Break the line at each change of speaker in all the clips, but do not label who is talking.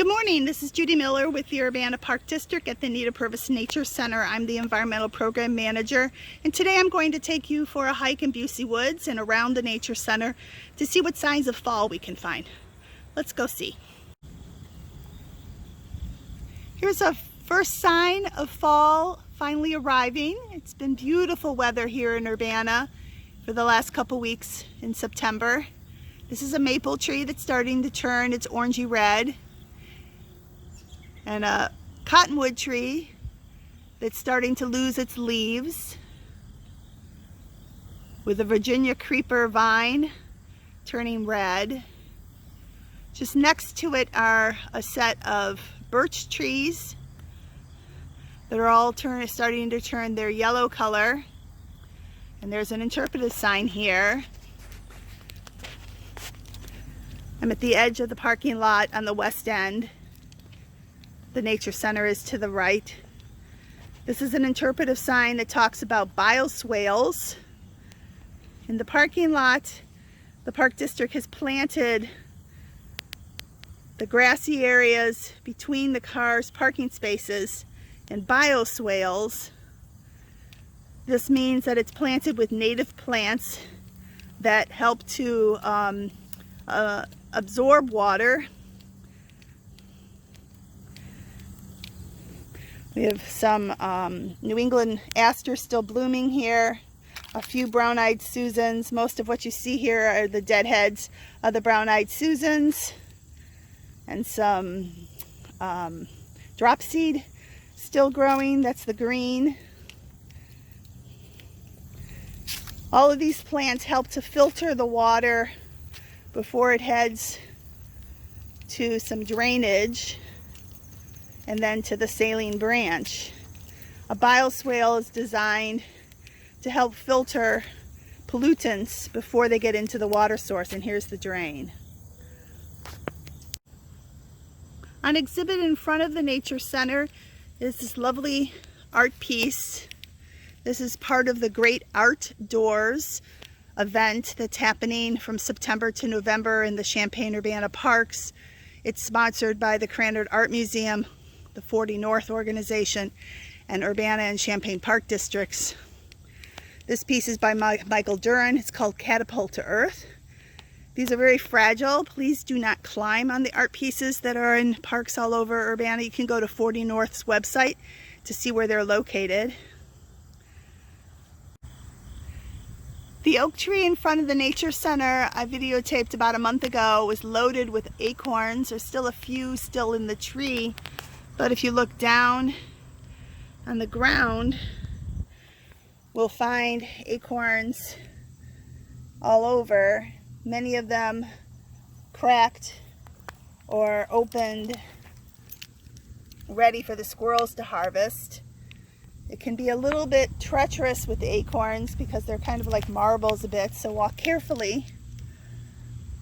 Good morning, this is Judy Miller with the Urbana Park District at the Nita Purvis Nature Center. I'm the Environmental Program Manager, and today I'm going to take you for a hike in Busey Woods and around the Nature Center to see what signs of fall we can find. Let's go see. Here's a first sign of fall finally arriving. It's been beautiful weather here in Urbana for the last couple weeks in September. This is a maple tree that's starting to turn its orangey red, and a cottonwood tree that's starting to lose its leaves, with a Virginia creeper vine turning red. Just next to it are a set of birch trees that are all starting to turn their yellow color. And there's an interpretive sign here. I'm at the edge of the parking lot on the west end. The Nature Center is to the right. This is an interpretive sign that talks about bioswales. In the parking lot, the Park District has planted the grassy areas between the cars' parking spaces in bioswales. This means that it's planted with native plants that help to absorb water. We have some New England asters still blooming here, a few brown-eyed Susans. Most of what you see here are the deadheads of the brown-eyed Susans, and some dropseed still growing. That's the green. All of these plants help to filter the water before it heads to some drainage and then to the saline branch. A bioswale is designed to help filter pollutants before they get into the water source, and here's the drain. On exhibit in front of the Nature Center is this lovely art piece. This is part of the Great Outdoors event that's happening from September to November in the Champaign-Urbana parks. It's sponsored by the Krannert Art Museum, the 40 North organization, and Urbana and Champaign Park Districts. This piece is by Michael Duran. It's called Catapult to Earth. These are very fragile. Please do not climb on the art pieces that are in parks all over Urbana. You can go to 40 North's website to see where they're located. The oak tree in front of the Nature Center I videotaped about a month ago was loaded with acorns. There's still a few still in the tree, but if you look down on the ground, we'll find acorns all over, many of them cracked or opened, ready for the squirrels to harvest. It can be a little bit treacherous with the acorns because they're kind of like marbles a bit, so walk carefully.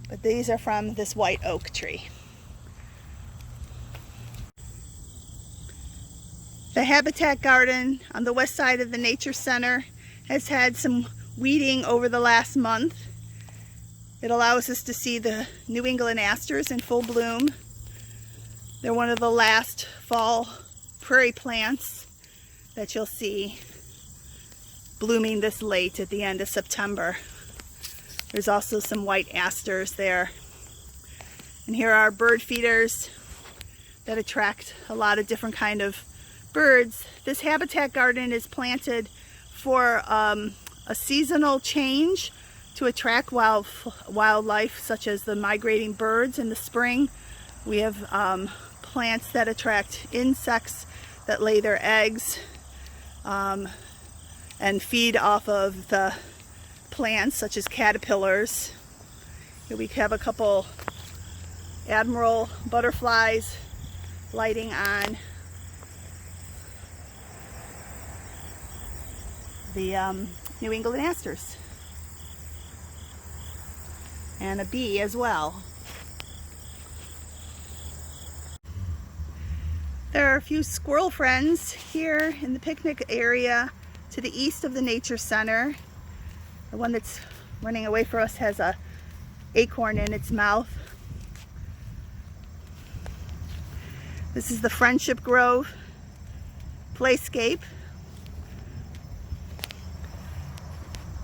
But these are from this white oak tree. The Habitat Garden on the west side of the Nature Center has had some weeding over the last month. It allows us to see the New England asters in full bloom. They're one of the last fall prairie plants that you'll see blooming this late at the end of September. There's also some white asters there. And here are bird feeders that attract a lot of different kind of birds. This Habitat Garden is planted for a seasonal change to attract wildlife, such as the migrating birds in the spring. We have plants that attract insects that lay their eggs and feed off of the plants, such as caterpillars. Here we have a couple admiral butterflies lighting on the New England asters, and a bee as well. There are a few squirrel friends here in the picnic area to the east of the Nature Center. The one that's running away from us has a acorn in its mouth. This is the Friendship Grove playscape,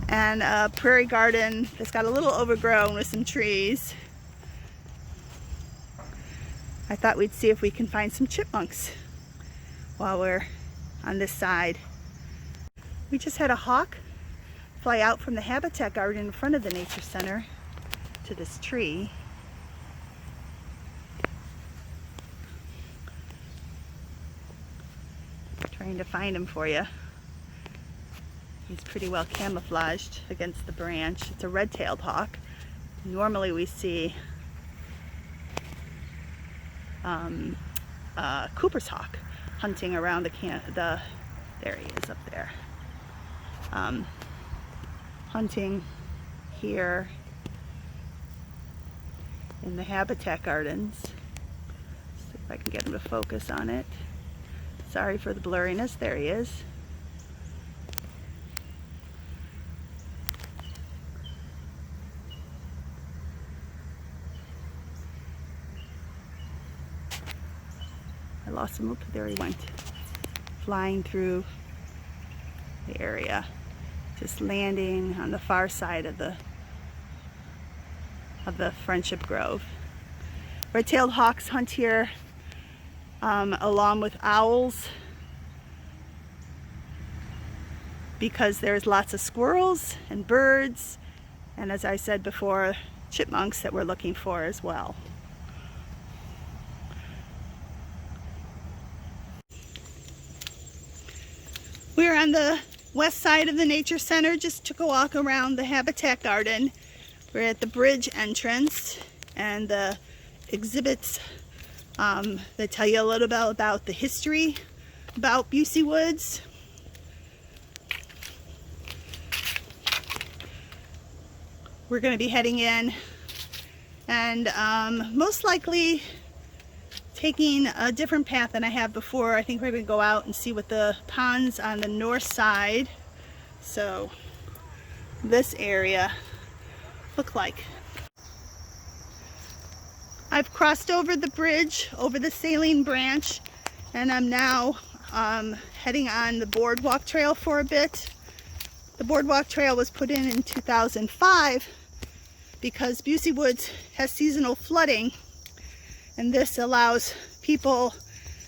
and a prairie garden that's got a little overgrown with some trees. I thought we'd see if we can find some chipmunks while we're on this side. We just had a hawk fly out from the habitat garden in front of the nature center to this tree. Trying to find him for you. He's pretty well camouflaged against the branch. It's a red-tailed hawk. Normally we see Cooper's hawk hunting around there he is up there. Hunting here in the habitat gardens. See if I can get him to focus on it. Sorry for the blurriness. There he is. I lost him. Oop, there he went. Flying through the area. Just landing on the far side of the Friendship Grove. Red-tailed hawks hunt here along with owls, because there's lots of squirrels and birds, and as I said before, chipmunks that we're looking for as well. We're on the west side of the nature center. Just took a walk around the habitat garden. We're at the bridge entrance, and the exhibits that tell you a little bit about the history about Busey Woods. We're going to be heading in and most likely taking a different path than I have before. I think we're going to go out and see what the ponds on the north side, so this area, look like. I've crossed over the bridge over the saline branch, and I'm now heading on the Boardwalk Trail for a bit. The Boardwalk Trail was put in 2005 because Busey Woods has seasonal flooding, and this allows people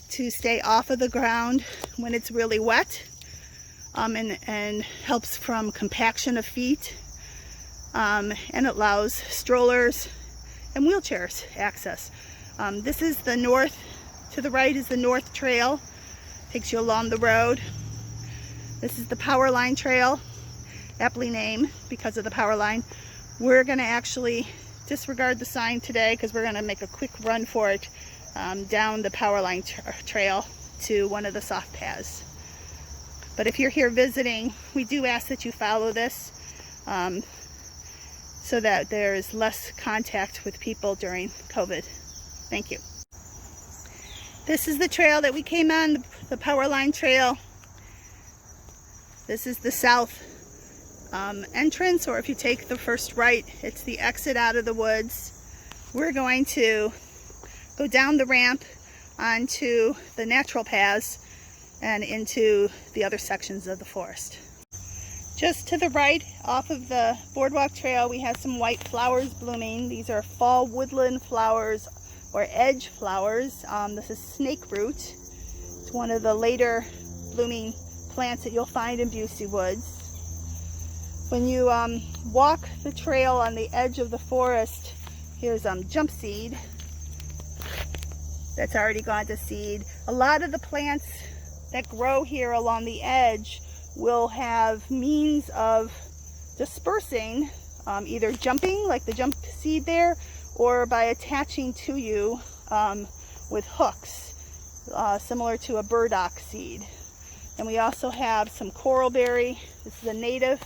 to stay off of the ground when it's really wet, and helps from compaction of feet, and it allows strollers and wheelchairs access. This is the north, to the right is the North Trail, takes you along the road. This is the Power Line Trail, aptly named because of the power line. We're going to actually disregard the sign today because we're going to make a quick run for it down the Power Line Trail to one of the soft paths. But if you're here visiting, we do ask that you follow this so that there's less contact with people during COVID. Thank you. This is the trail that we came on, the Power Line Trail. This is the south entrance, or if you take the first right, it's the exit out of the woods. We're going to go down the ramp onto the natural paths and into the other sections of the forest. Just to the right, off of the Boardwalk Trail, we have some white flowers blooming. These are fall woodland flowers, or edge flowers. This is snake root. It's one of the later blooming plants that you'll find in Busey Woods. When you walk the trail on the edge of the forest, here's jump seed that's already gone to seed. A lot of the plants that grow here along the edge will have means of dispersing, either jumping, like the jump seed there, or by attaching to you with hooks, similar to a burdock seed. And we also have some coralberry. This is a native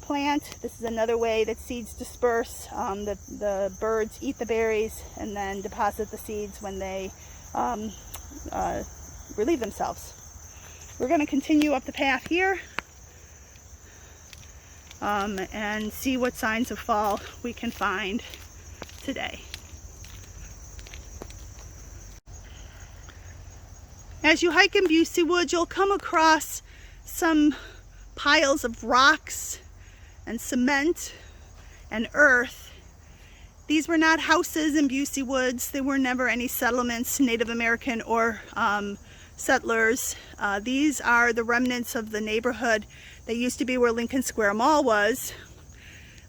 plant. This is another way that seeds disperse. The birds eat the berries and then deposit the seeds when they relieve themselves. We're going to continue up the path here and see what signs of fall we can find today. As you hike in Busey Woods, you'll come across some piles of rocks and cement and earth. These were not houses in Busey Woods. There were never any settlements, Native American or settlers. These are the remnants of the neighborhood that used to be where Lincoln Square Mall was.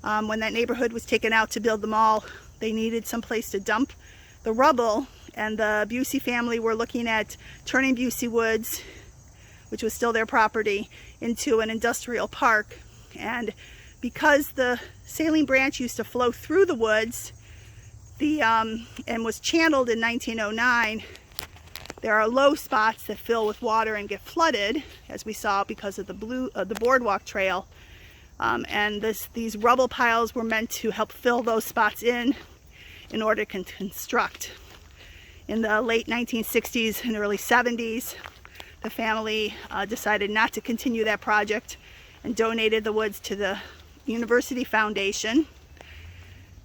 When that neighborhood was taken out to build the mall, they needed some place to dump the rubble, and the Busey family were looking at turning Busey Woods, which was still their property, into an industrial park. And because the saline branch used to flow through the woods and was channeled in 1909, there are low spots that fill with water and get flooded, as we saw because of the Boardwalk Trail. And these rubble piles were meant to help fill those spots in order to construct. In the late 1960s and early 70s, the family decided not to continue that project and donated the woods to the University Foundation.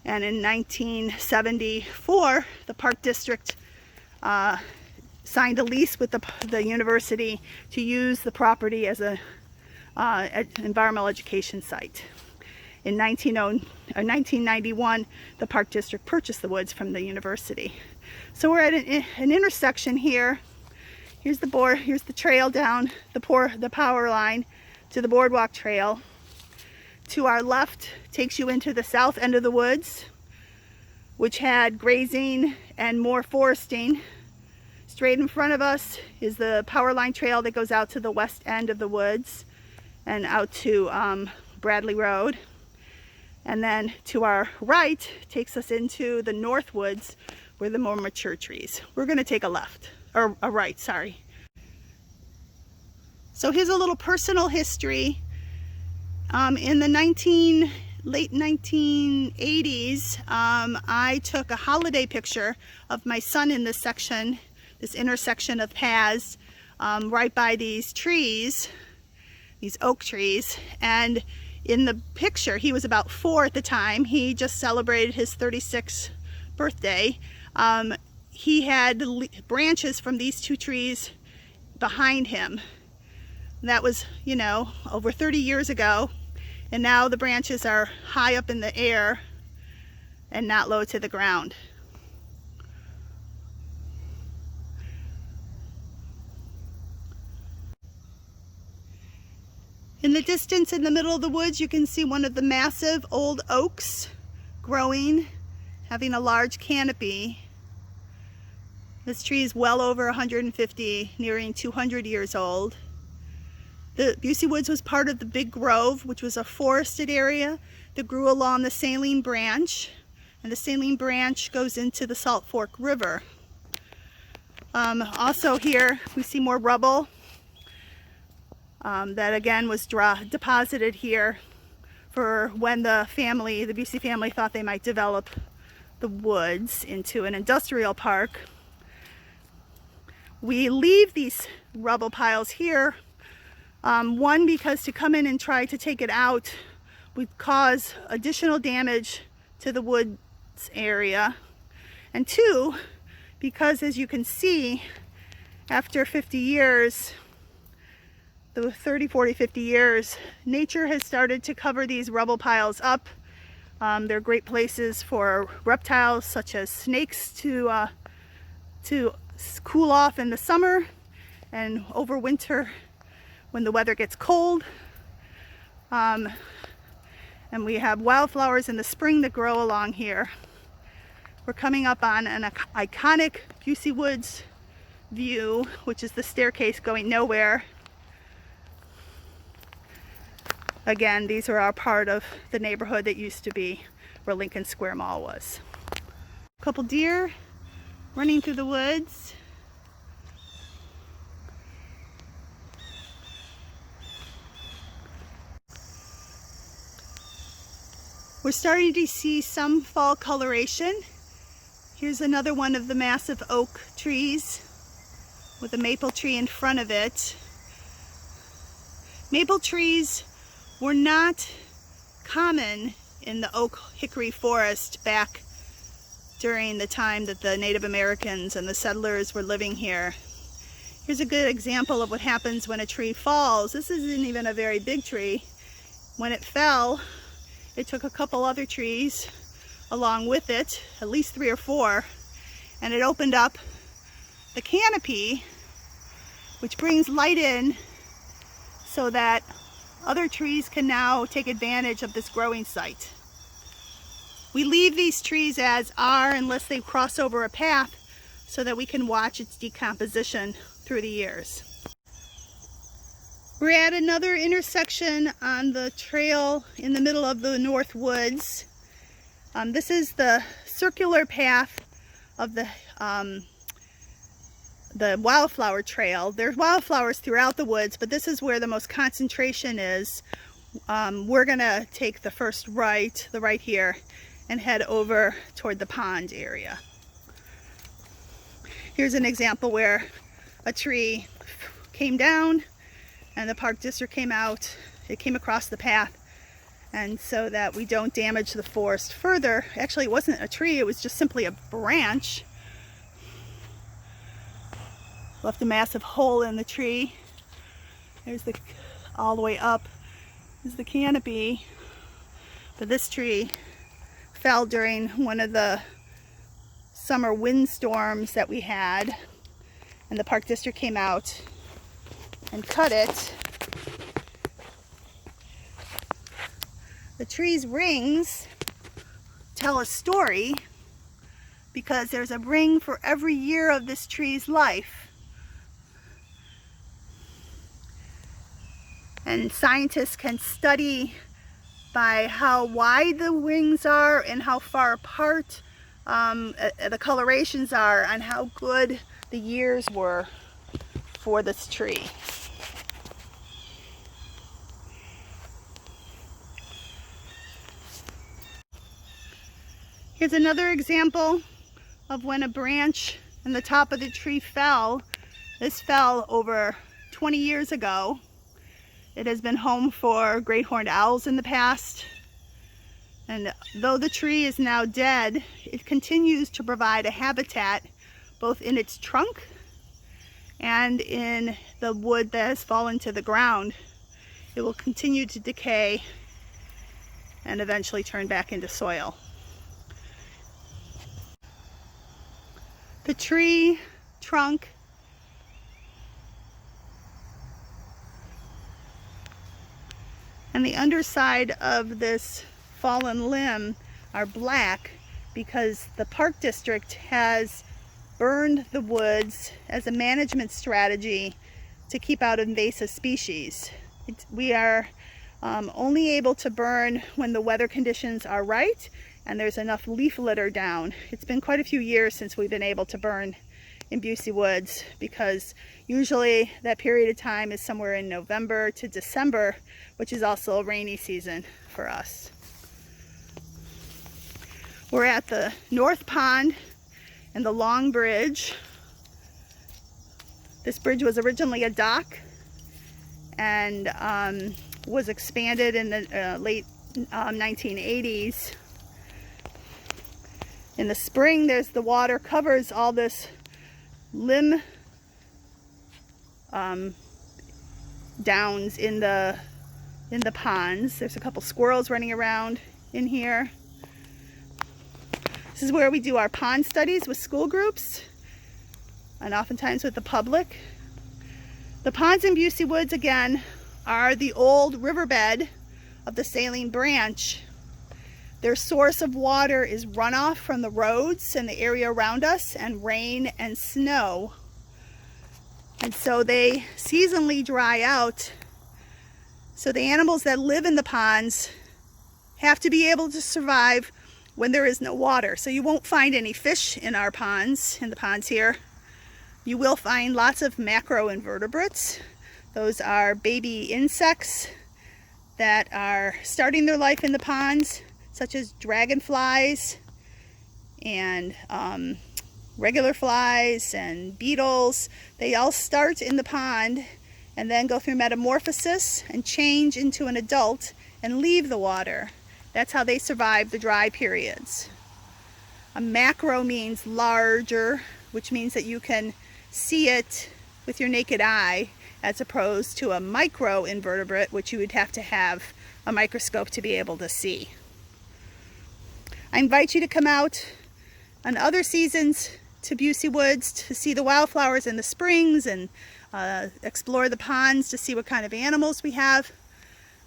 And in 1974, the Park District signed a lease with the university to use the property as an environmental education site. In 1991, the Park District purchased the woods from the university. So we're at an intersection here. Here's the trail down the power line to the Boardwalk Trail. To our left takes you into the south end of the woods, which had grazing and more foresting. Straight in front of us is the power line trail that goes out to the west end of the woods and out to Bradley Road. And then to our right takes us into the north woods where the more mature trees. We're going to take a left, or a right, sorry. So here's a little personal history. In the late 1980s, I took a holiday picture of my son in this section, this intersection of paths, right by these trees, these oak trees. And in the picture, he was about 4 at the time. He just celebrated his 36th birthday. He had branches from these 2 trees behind him. That was, you know, over 30 years ago. And now the branches are high up in the air and not low to the ground. In the distance, in the middle of the woods, you can see one of the massive old oaks growing, having a large canopy. This tree is well over 150, nearing 200 years old. The Busey Woods was part of the Big Grove, which was a forested area that grew along the Saline Branch. And the Saline Branch goes into the Salt Fork River. Also here, we see more rubble. That again was deposited here for when the Busey family thought they might develop the woods into an industrial park. We leave these rubble piles here, one, because to come in and try to take it out would cause additional damage to the woods area, and 2, because as you can see, after 50 years, the 30, 40, 50 years, nature has started to cover these rubble piles up. They're great places for reptiles such as snakes to cool off in the summer and over winter when the weather gets cold. And we have wildflowers in the spring that grow along here. We're coming up on an iconic Busey Woods view, which is the staircase going nowhere. Again, these are our part of the neighborhood that used to be where Lincoln Square Mall was. A couple deer running through the woods. We're starting to see some fall coloration. Here's another one of the massive oak trees with a maple tree in front of it. Maple trees were not common in the oak hickory forest back during the time that the Native Americans and the settlers were living here. Here's a good example of what happens when a tree falls. This isn't even a very big tree. When it fell, it took a couple other trees along with it, at least 3 or 4, and it opened up the canopy, which brings light in so that other trees can now take advantage of this growing site. We leave these trees as are unless they cross over a path so that we can watch its decomposition through the years. We're at another intersection on the trail in the middle of the North Woods. This is the circular path of the Wildflower Trail. There's wildflowers throughout the woods, but this is where the most concentration is. We're gonna take the first right, the right here, and head over toward the pond area. Here's an example where a tree came down and the park district came out. It came across the path, and so that we don't damage the forest further. Actually, it wasn't a tree, it was just simply a branch. Left a massive hole in the tree. There's the, all the way up is the canopy. But this tree fell during one of the summer windstorms that we had, and the park district came out and cut it. The tree's rings tell a story because there's a ring for every year of this tree's life. And scientists can study by how wide the rings are and how far apart the colorations are, and how good the years were for this tree. Here's another example of when a branch in the top of the tree fell. This fell over 20 years ago. It has been home for great horned owls in the past. And though the tree is now dead, it continues to provide a habitat both in its trunk and in the wood that has fallen to the ground. It will continue to decay and eventually turn back into soil. The tree trunk and the underside of this fallen limb are black because the park district has burned the woods as a management strategy to keep out invasive species. We are only able to burn when the weather conditions are right and there's enough leaf litter down. It's been quite a few years since we've been able to burn in Busey Woods, because usually that period of time is somewhere in November to December, which is also a rainy season for us. We're at the North Pond and the Long Bridge. This bridge was originally a dock and was expanded in the late 1980s. In the spring, there's the water covers all this limb downs in the ponds. There's a couple squirrels running around in here. This is where we do our pond studies with school groups and oftentimes with the public. The ponds in Busey Woods, again, are the old riverbed of the Saline Branch. Their source of water is runoff from the roads and the area around us, and rain and snow. And so they seasonally dry out. So the animals that live in the ponds have to be able to survive when there is no water. So you won't find any fish in our ponds, in the ponds here. You will find lots of macroinvertebrates. Those are baby insects that are starting their life in the ponds, such as dragonflies and regular flies and beetles. They all start in the pond and then go through metamorphosis and change into an adult and leave the water. That's how they survive the dry periods. A macro means larger, which means that you can see it with your naked eye, as opposed to a micro invertebrate, which you would have to have a microscope to be able to see. I invite you to come out on other seasons to Busey Woods to see the wildflowers in the springs and explore the ponds to see what kind of animals we have.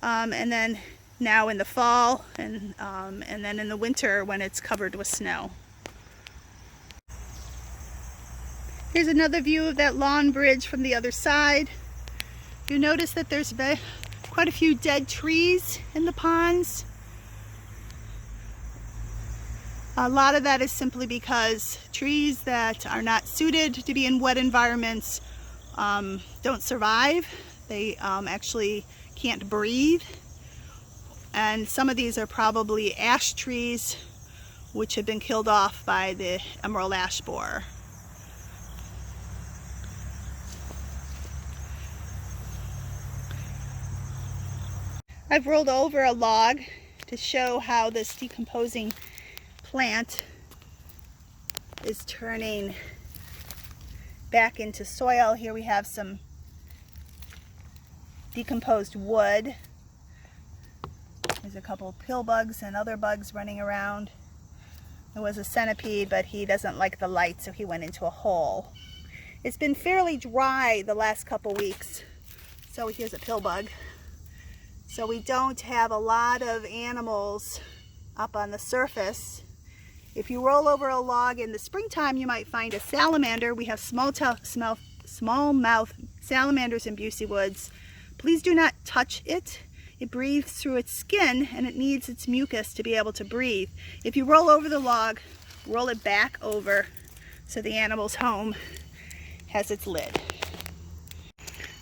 And then now in the fall and then in the winter when it's covered with snow. Here's another view of that lawn bridge from the other side. You notice that there's quite a few dead trees in the ponds. A lot of that is simply because trees that are not suited to be in wet environments don't survive. They actually can't breathe. And some of these are probably ash trees which have been killed off by the emerald ash borer. I've rolled over a log to show how this decomposing plant is turning back into soil. Here we have some decomposed wood. There's a couple of pill bugs and other bugs running around. There was a centipede, but he doesn't like the light, so he went into a hole. It's been fairly dry the last couple weeks. So here's a pill bug. So we don't have a lot of animals up on the surface. If you roll over a log in the springtime, you might find a salamander. We have smallmouth salamanders in Busey Woods. Please do not touch it. It breathes through its skin and it needs its mucus to be able to breathe. If you roll over the log, roll it back over so the animal's home has its lid.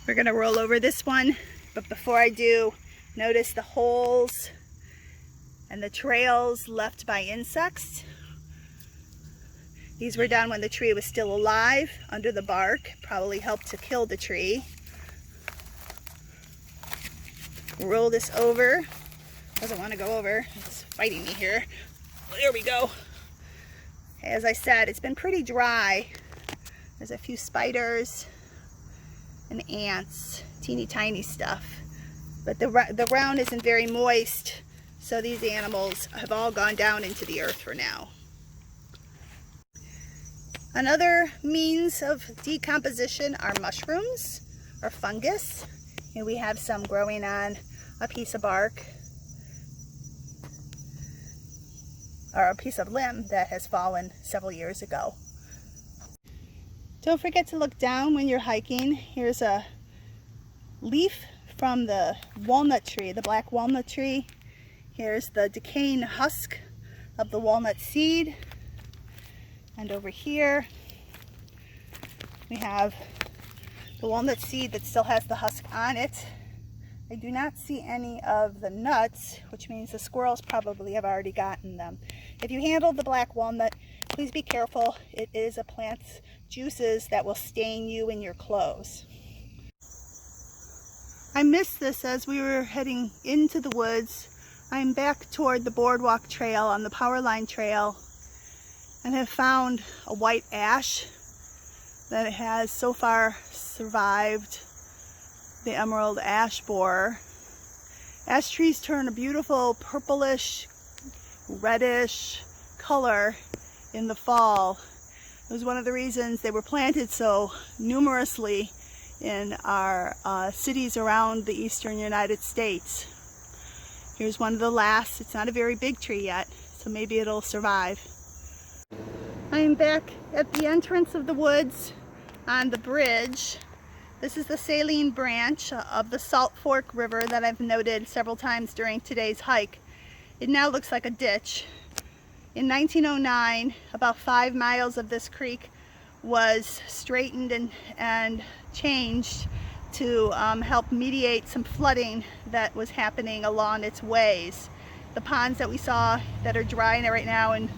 We're going to roll over this one, but before I do, notice the holes and the trails left by insects. These were done when the tree was still alive under the bark. Probably helped to kill the tree. Roll this over. Doesn't want to go over. It's fighting me here. There we go. As I said, it's been pretty dry. There's a few spiders and ants, teeny tiny stuff. But the ground isn't very moist, so these animals have all gone down into the earth for now. Another means of decomposition are mushrooms or fungus. Here we have some growing on a piece of bark or a piece of limb that has fallen several years ago. Don't forget to look down when you're hiking. Here's a leaf from the walnut tree, the black walnut tree. Here's the decaying husk of the walnut seed. And over here we have the walnut seed that still has the husk on it. I do not see any of the nuts, which means the squirrels probably have already gotten them. If you handle the black walnut, please be careful. It is a plant's juices that will stain you and your clothes. I missed this as we were heading into the woods. I'm back toward the Boardwalk Trail on the Powerline Trail and have found a white ash that has so far survived the emerald ash borer. Ash trees turn a beautiful purplish, reddish color in the fall. It was one of the reasons they were planted so numerously in our cities around the eastern United States. Here's one of the last. It's not a very big tree yet, so maybe it'll survive. I am back at the entrance of the woods on the bridge. This is the saline branch of the Salt Fork River that I've noted several times during today's hike. It now looks like a ditch. In 1909, about 5 miles of this creek was straightened and changed to help mediate some flooding that was happening along its ways. The ponds that we saw that are dry right now in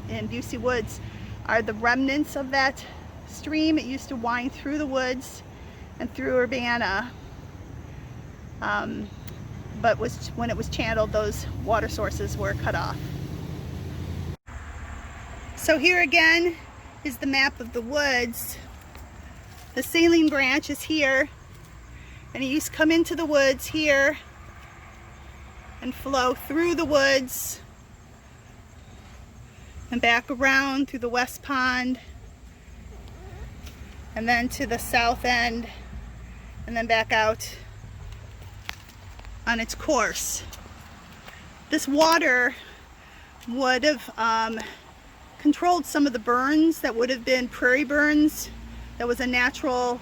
Busey Woods are the remnants of that stream. It used to wind through the woods and through Urbana, but when it was channeled, those water sources were cut off. So here again is the map of the woods. The saline branch is here, and it used to come into the woods here and flow through the woods and back around through the west pond and then to the south end and then back out on its course. This water would have controlled some of the burns that would have been prairie burns. That was a natural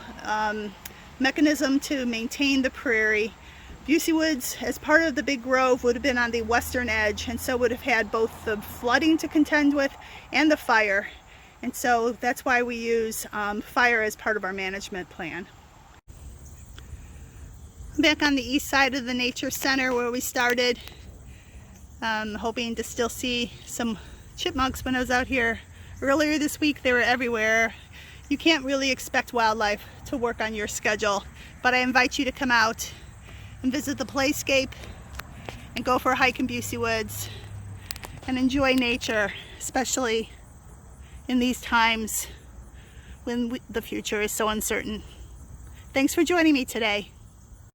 mechanism to maintain the prairie. Busey Woods, as part of the big grove, would have been on the western edge, and so would have had both the flooding to contend with and the fire. And so that's why we use fire as part of our management plan. Back on the east side of the nature center where we started, hoping to still see some chipmunks. When I was out here earlier this week, they were everywhere. You can't really expect wildlife to work on your schedule, but I invite you to come out and visit the playscape and go for a hike in Busey Woods and enjoy nature, especially in these times when the future is so uncertain. Thanks for joining me today.